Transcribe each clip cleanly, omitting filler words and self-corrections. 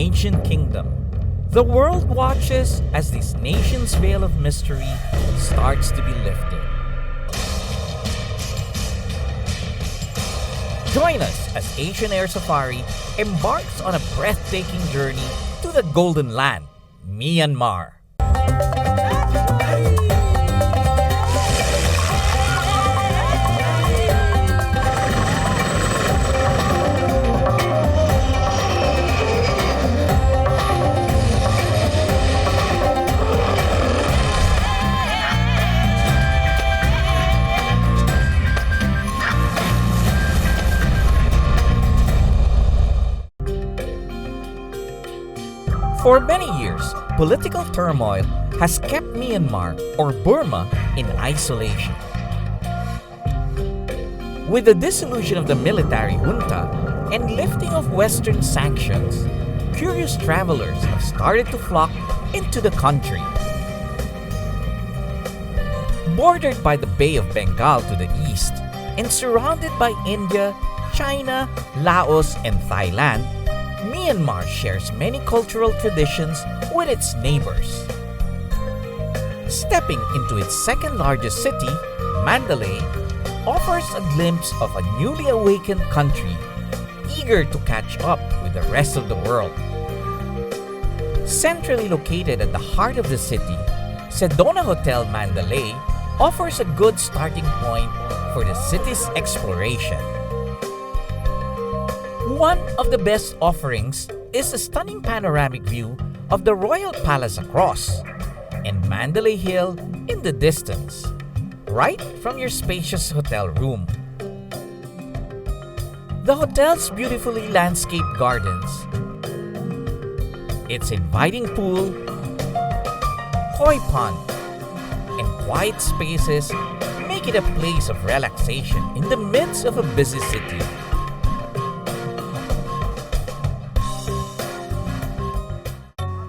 ancient kingdom. The world watches as this nation's veil of mystery starts to be lifted. Join us as Asian Air Safari embarks on a breathtaking journey to the Golden Land, Myanmar. For many years, political turmoil has kept Myanmar, or Burma, in isolation. With the dissolution of the military junta and lifting of Western sanctions, curious travelers have started to flock into the country. Bordered by the Bay of Bengal to the east and surrounded by India, China, Laos, and Thailand, Myanmar shares many cultural traditions with its neighbors. Stepping into its second largest city, Mandalay, offers a glimpse of a newly awakened country eager to catch up with the rest of the world. Centrally located at the heart of the city, Sedona Hotel Mandalay offers a good starting point for the city's exploration. One of the best offerings is a stunning panoramic view of the Royal Palace across and Mandalay Hill in the distance, right from your spacious hotel room. The hotel's beautifully landscaped gardens, its inviting pool, koi pond, and quiet spaces make it a place of relaxation in the midst of a busy city.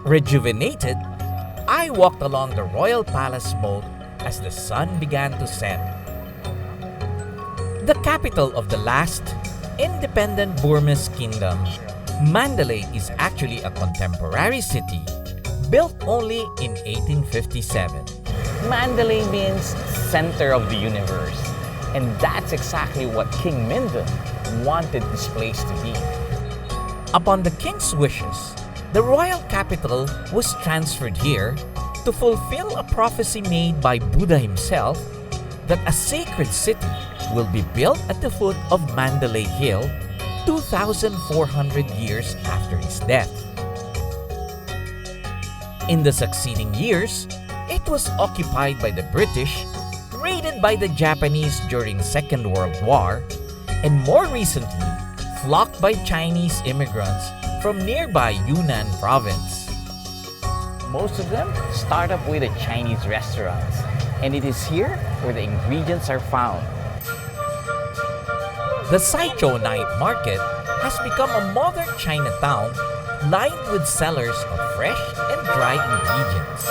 Rejuvenated, I walked along the Royal Palace moat as the sun began to set. The capital of the last independent Burmese kingdom, Mandalay is actually a contemporary city built only in 1857. Mandalay means center of the universe, and that's exactly what King Mindon wanted this place to be. Upon the king's wishes, the royal capital was transferred here to fulfill a prophecy made by Buddha himself that a sacred city will be built at the foot of Mandalay Hill 2,400 years after his death. In the succeeding years, it was occupied by the British, raided by the Japanese during Second World War, and more recently, flocked by Chinese immigrants from nearby Yunnan province. Most of them start up with the Chinese restaurants, and it is here where the ingredients are found. The Saicho Night Market has become a modern Chinatown lined with sellers of fresh and dry ingredients.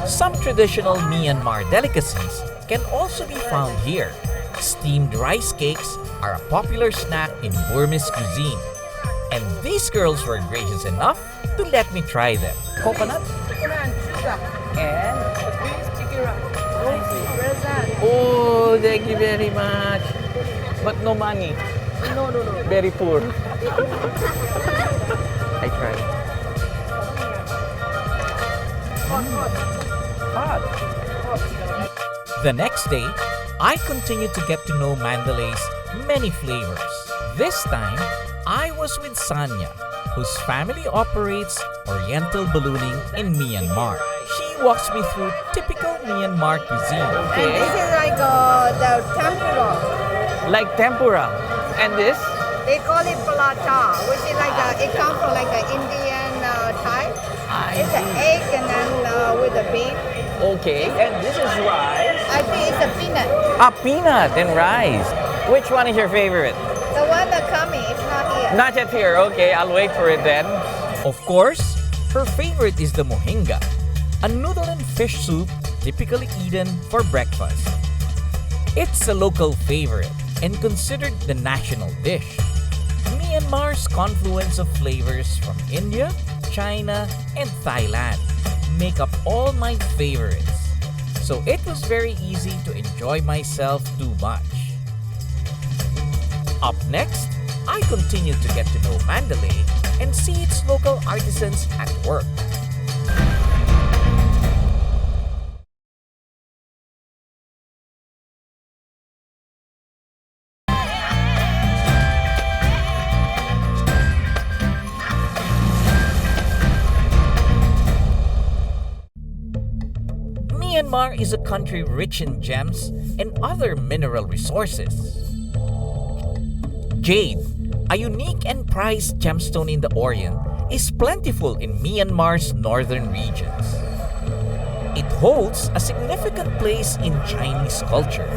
Some traditional Myanmar delicacies can also be found here. Steamed rice cakes are a popular snack in Burmese cuisine, and these girls were gracious enough to let me try them. Coconut and Present. oh, thank you very much. But no money. No. Very poor. I tried. Hot. The next day, I continued to get to know Mandalay's many flavors. This time, I was with Sanya, whose family operates Oriental ballooning in Myanmar. She walks me through typical Myanmar cuisine. And this is like the tempura. Like tempura. And this? They call it palata, which is like it comes from like an Indian type. It's an egg and then with a beef. Okay. And this is rice. I think it's a peanut. Ah, peanut and rice. Which one is your favorite? The one that coming, it's not here. Not yet here. Okay, I'll wait for it then. Of course, her favorite is the mohinga, a noodle and fish soup typically eaten for breakfast. It's a local favorite, and considered the national dish. Myanmar's confluence of flavors from India, China, and Thailand make up all my favorites, so it was very easy to enjoy myself too much. Up next, I continued to get to know Mandalay and see its local artisans at work. Myanmar is a country rich in gems and other mineral resources. Jade, a unique and prized gemstone in the Orient, is plentiful in Myanmar's northern regions. It holds a significant place in Chinese culture,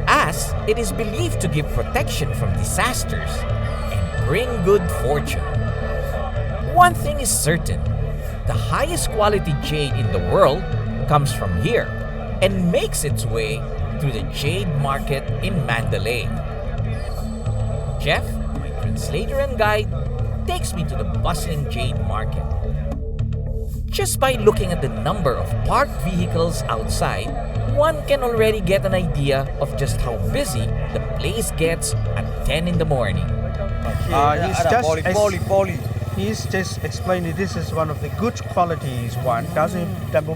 as it is believed to give protection from disasters and bring good fortune. One thing is certain, the highest quality jade in the world comes from here and makes its way through the jade market in Mandalay. Jeff, my translator and guide, takes me to the bustling jade market. Just by looking at the number of parked vehicles outside, one can already get an idea of just how busy the place gets at 10 in the morning. He's just explaining this is one of the good qualities one. Doesn't double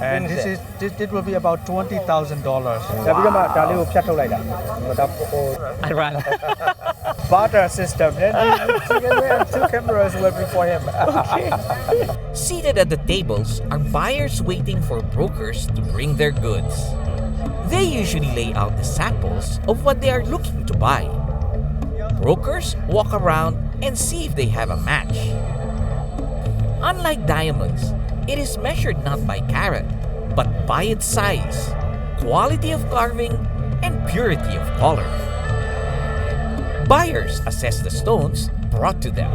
and it will be about $20,000. I ran. Barter system. Then two cameras working for him. Seated at the tables are buyers waiting for brokers to bring their goods. They usually lay out the samples of what they are looking to buy. Brokers walk around and see if they have a match. Unlike diamonds, it is measured not by carat, but by its size, quality of carving, and purity of color. Buyers assess the stones brought to them.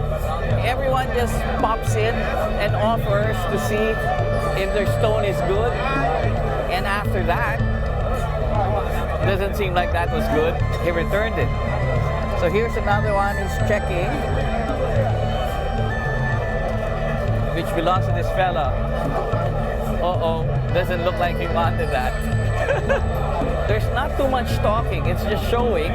Everyone just pops in and offers to see if their stone is good. And after that, doesn't seem like that was good, he returned it. So here's another one who's checking, which belongs to this fella. Uh-oh, doesn't look like he wanted that. There's not too much talking, it's just showing,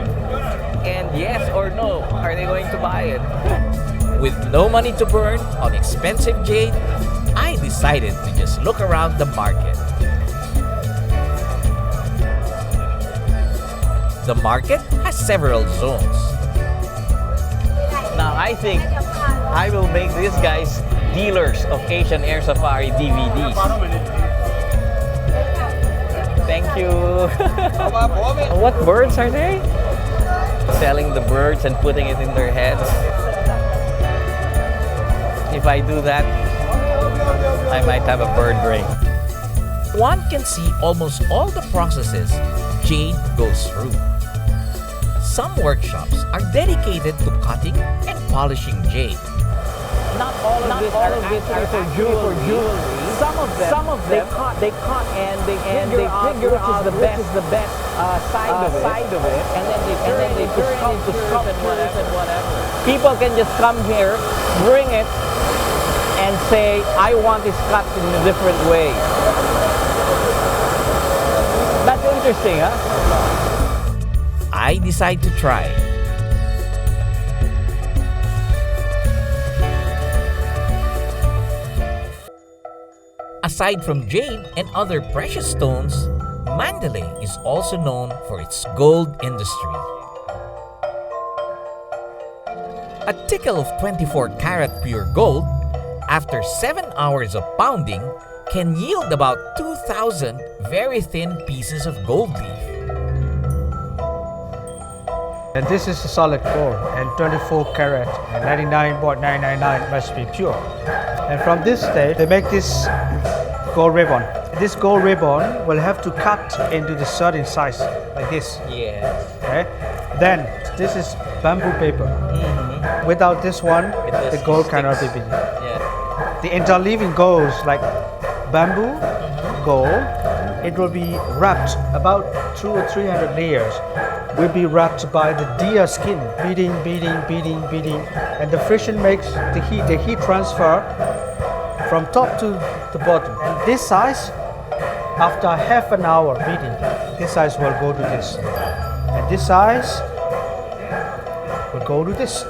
and yes or no, are they going to buy it? With no money to burn on expensive jade, I decided to just look around the market. The market has several zones. Now I think I will make these guys dealers of Asian Air Safari DVDs. Thank you. What birds are they? Selling the birds and putting it in their heads. If I do that, I might have a bird brain. One can see almost all the processes jade goes through. Some workshops are dedicated to cutting and polishing jade. Not all of these are for jewelry. Some of them they cut and they figure out which is the best side of it, and then they turn it into sculptures and whatever. People can just come here, bring it, and say, I want this cut in a different way. That's interesting, huh? I decide to try. Aside from jade and other precious stones, Mandalay is also known for its gold industry. A tickle of 24-karat pure gold, after 7 hours of pounding, can yield about 2,000 very thin pieces of gold leaf. And this is a solid gold, and 24 karat, and 99.999 must be pure. And from this stage, they make this gold ribbon. This gold ribbon will have to cut into the certain size, like this. Yeah. Okay. Then this is bamboo paper. Mm-hmm. Without this one, the gold cannot be built. Yeah. The interleaving goes like bamboo, gold, it will be wrapped about 200 or 300 layers. Will be wrapped by the deer skin, beating, and the friction makes the heat transfer from top to the bottom. And this size, after half an hour beating, this size will go to this, and this size will go to this.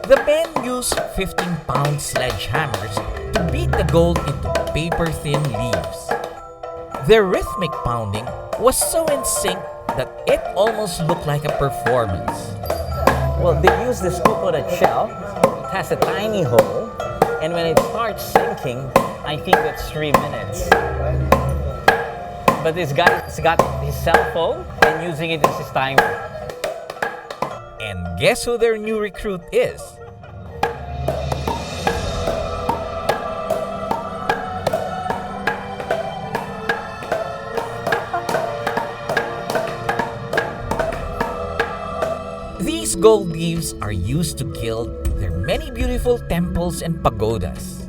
The men use 15-pound sledgehammers to beat the gold into paper-thin leaves. Their rhythmic pounding was so in sync that it almost looked like a performance. Well, they use this coconut shell. It has a tiny hole, and when it starts sinking, I think that's 3 minutes. But this guy's got his cell phone and using it as his timer. And guess who their new recruit is? These gold leaves are used to gild their many beautiful temples and pagodas.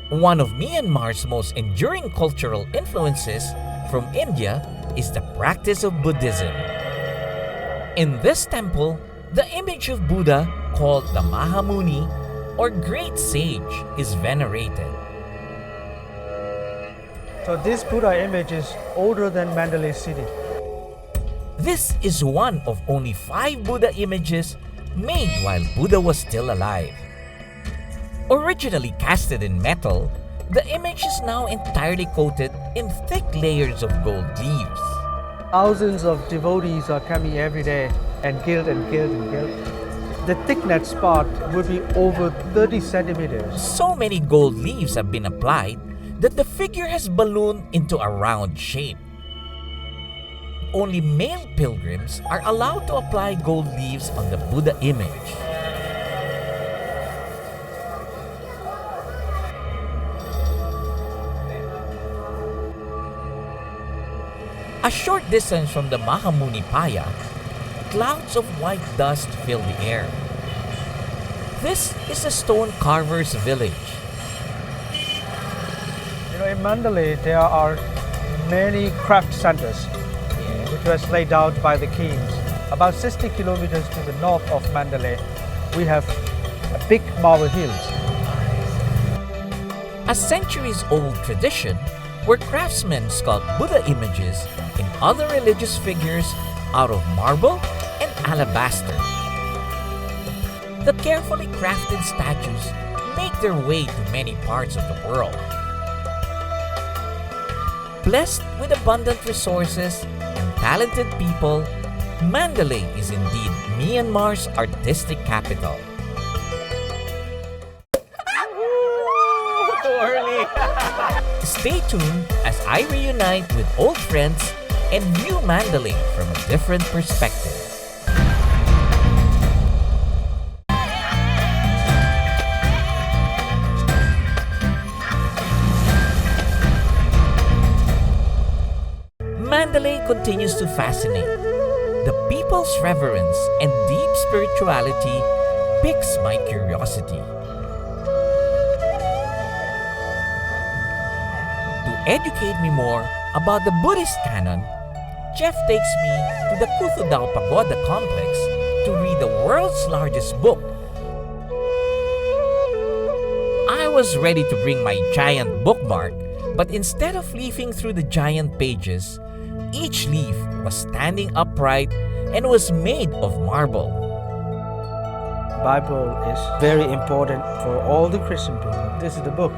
One of Myanmar's most enduring cultural influences from India is the practice of Buddhism. In this temple, the image of Buddha, called the Mahamuni or Great Sage, is venerated. So this Buddha image is older than Mandalay city. This is one of only 5 Buddha images made while Buddha was still alive. Originally casted in metal, the image is now entirely coated in thick layers of gold leaves. Thousands of devotees are coming every day and gild and gild and gild. The thickness part will be over 30 centimeters. So many gold leaves have been applied that the figure has ballooned into a round shape. Only male pilgrims are allowed to apply gold leaves on the Buddha image. A short distance from the Mahamuni Paya, clouds of white dust fill the air. This is a stone carver's village. You know, in Mandalay, there are many craft centers which was laid out by the kings. About 60 kilometers to the north of Mandalay, we have a big marble hills. A centuries-old tradition where craftsmen sculpt Buddha images and other religious figures out of marble and alabaster. The carefully crafted statues make their way to many parts of the world. Blessed with abundant resources and talented people, Mandalay is indeed Myanmar's artistic capital. Too early. Stay tuned as I reunite with old friends and view Mandalay from a different perspective. Mandalay continues to fascinate. The people's reverence and deep spirituality piques my curiosity. To educate me more about the Buddhist canon, Jeff takes me to the Kuthudao Pagoda complex to read the world's largest book. I was ready to bring my giant bookmark, but instead of leafing through the giant pages, each leaf was standing upright and was made of marble. Bible is very important for all the Christian people. This is the book,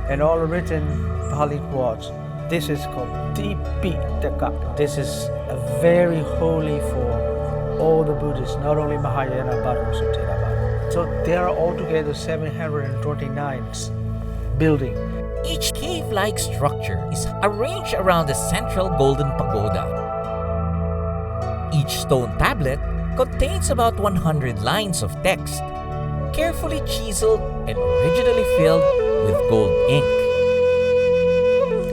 and all written Pali words. This is called Tipitaka. This is a very holy for all the Buddhists, not only Mahayana but also Theravada. So there are altogether 729 buildings. Each cave-like structure is arranged around a central golden pagoda. Each stone tablet contains about 100 lines of text, carefully chiseled and originally filled with gold ink.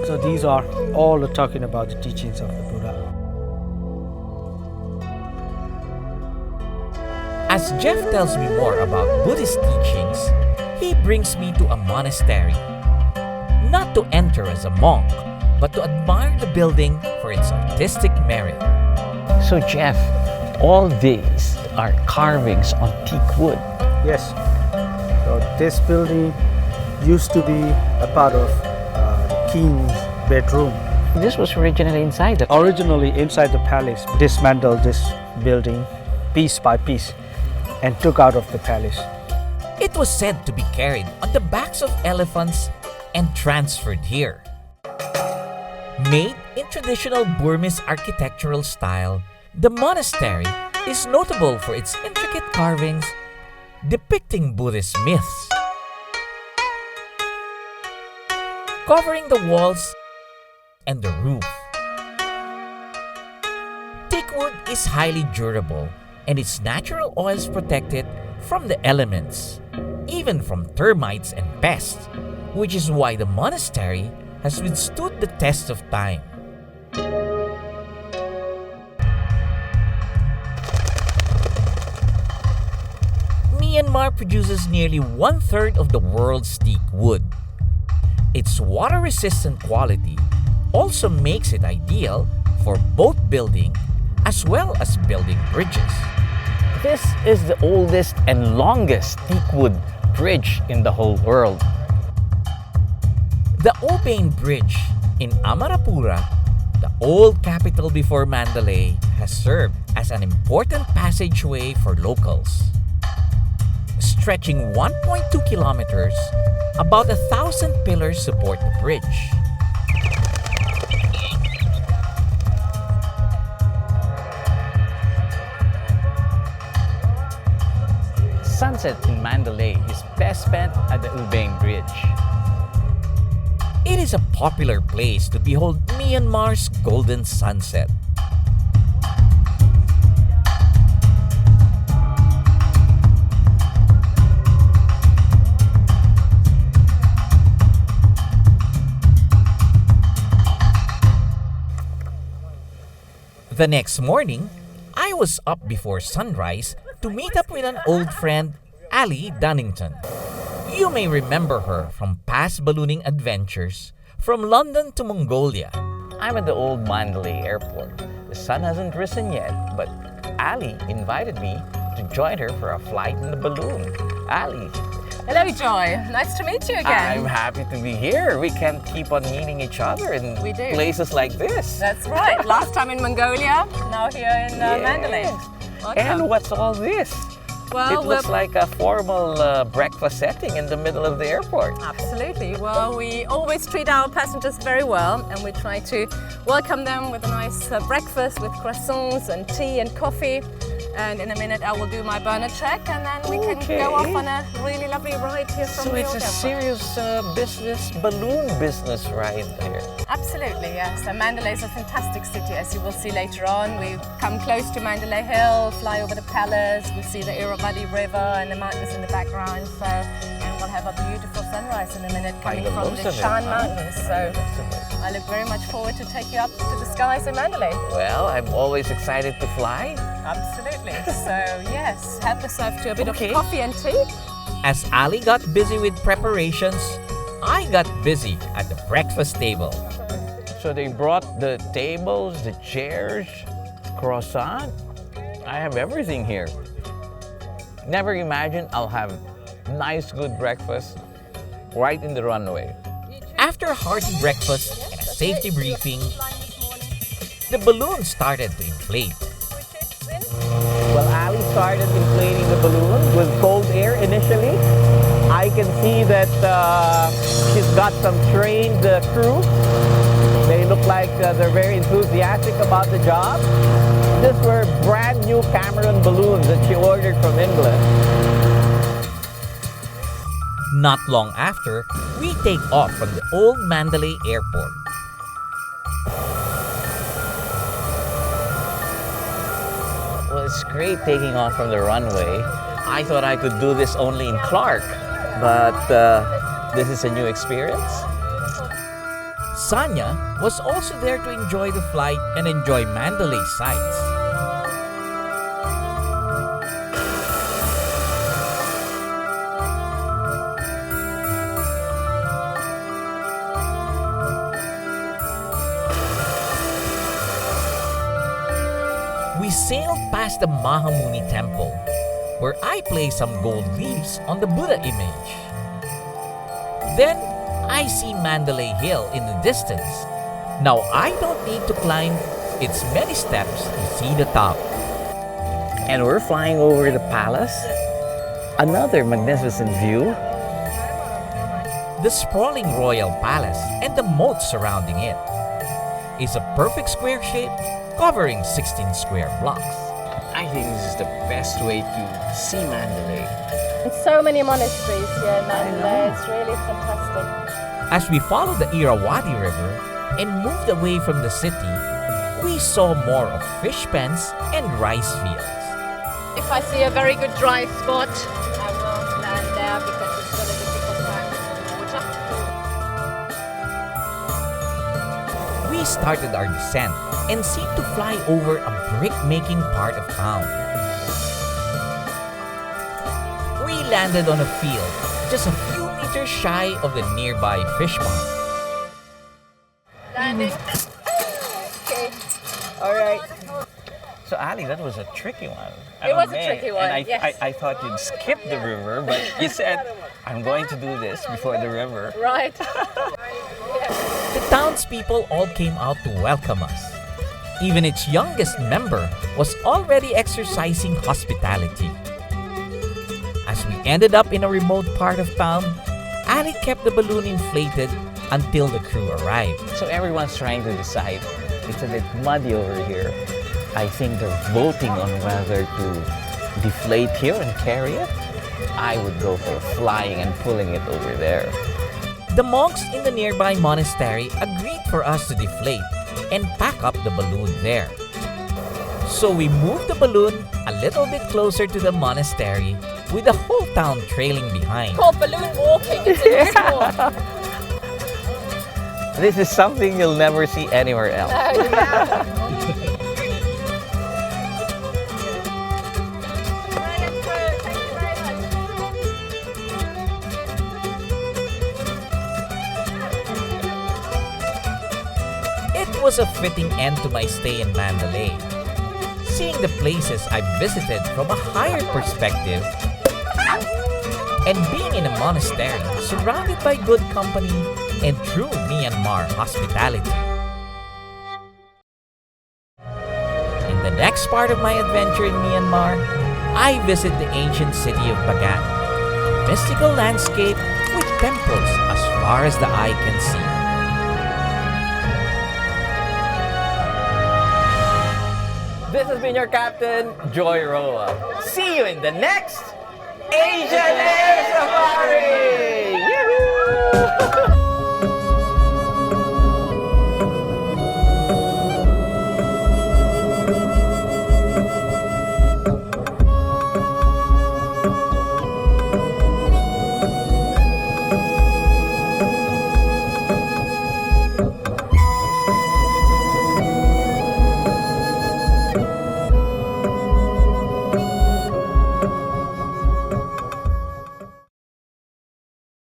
So these are all talking about the teachings of the Buddha. As Jeff tells me more about Buddhist teachings, he brings me to a monastery. Not to enter as a monk, but to admire the building for its artistic merit. So Jeff, all these are carvings on teak wood. Yes. So this building used to be a part of the king's bedroom. This was originally inside the... Originally inside the palace, dismantled this building piece by piece and took out of the palace. It was said to be carried on the backs of elephants and transferred here. Made in traditional Burmese architectural style, the monastery is notable for its intricate carvings depicting Buddhist myths, covering the walls and the roof. Teak wood is highly durable and its natural oils protect it from the elements, even from termites and pests, which is why the monastery has withstood the test of time. Myanmar produces nearly 1/3 of the world's teak wood. Its water-resistant quality also makes it ideal for boat building as well as building bridges. This is the oldest and longest teak wood bridge in the whole world. The Obane Bridge in Amarapura, the old capital before Mandalay, has served as an important passageway for locals. Stretching 1.2 kilometers, about 1,000 pillars support the bridge. Sunset in Mandalay is best spent at the Obane Bridge. It is a popular place to behold Myanmar's golden sunset. The next morning, I was up before sunrise to meet up with an old friend, Ali Dunnington. You may remember her from past ballooning adventures from London to Mongolia. I'm at the old Mandalay airport. The sun hasn't risen yet, but Ali invited me to join her for a flight in the balloon. Ali. Hello, Joy. Nice to meet you again. I'm happy to be here. We can keep on meeting each other in We do. places like this. That's right. Last time in Mongolia, now here in Mandalay. Welcome. And what's all this? Well, It looks like a formal breakfast setting in the middle of the airport. Absolutely. Well, we always treat our passengers very well, and we try to welcome them with a nice breakfast with croissants and tea and coffee. And in a minute, I will do my burner check, and then we can go off on a really lovely ride here from So the it's a airport. serious balloon business right there. Absolutely, yes. And Mandalay is a fantastic city, as you will see later on. We come close to Mandalay Hill, fly over the palace, we see the Irrawaddy River and the mountains in the background. So, and we'll have a beautiful sunrise in a minute coming the from looks the of it, Shan huh? Mountains. So I look very much forward to take you up to the skies in Mandalay. Well, I'm always excited to fly. Absolutely. So yes, help yourself to a bit Okay. of coffee and tea. As Ali got busy with preparations, I got busy at the breakfast table. So they brought the tables, the chairs, croissant. I have everything here. Never imagined I'll have nice, good breakfast right in the runway. After a hearty breakfast and a safety briefing, the balloon started to inflate. Well, Ali started inflating the balloon with cold air initially. I can see that she's got some trained crew. They look like they're very enthusiastic about the job. These were brand new Cameron balloons that she ordered from England. Not long after, we take off from the old Mandalay airport. Well, it's great taking off from the runway. I thought I could do this only in Clark, but this is a new experience. Sanya was also there to enjoy the flight and enjoy Mandalay sights. we sailed past the Mahamuni temple, where I placed some gold leaves on the Buddha image. Then, I see Mandalay Hill in the distance. Now, I don't need to climb its many steps to see the top. And we're flying over the palace. Another magnificent view. The sprawling royal palace and the moat surrounding it is a perfect square shape covering 16 square blocks. I think this is the best way to see Mandalay. And so many monasteries here in Mandalay. It's really fantastic. As we followed the Irrawaddy River and moved away from the city, we saw more of fish pens and rice fields. If I see a very good dry spot, I will land there because it's got a difficult time with the water. We started our descent and seemed to fly over a brick-making part of town. We landed on a field just a few meters shy of the nearby fish pond. Landing. Okay. All right. So Ali, that was a tricky one. It was a tricky one, And yes. I thought you'd skip the river, but you said, I'm going to do this before the river. Right. The townspeople all came out to welcome us. Even its youngest member was already exercising hospitality. As we ended up in a remote part of town, Ali kept the balloon inflated until the crew arrived. So everyone's trying to decide. It's a bit muddy over here. I think they're voting on whether to deflate here and carry it. I would go for flying and pulling it over there. The monks in the nearby monastery agreed for us to deflate and pack up the balloon there. So we moved the balloon a little bit closer to the monastery with the whole town trailing behind. Called balloon walking. It's a new sport. This is something you'll never see anywhere else. It was a fitting end to my stay in Mandalay. Seeing the places I visited from a higher perspective and being in a monastery surrounded by good company and true Myanmar hospitality. In the next part of my adventure in Myanmar, I visit the ancient city of Bagan, a mystical landscape with temples as far as the eye can see. This has been your captain, Joy Roa. See you in the next Asia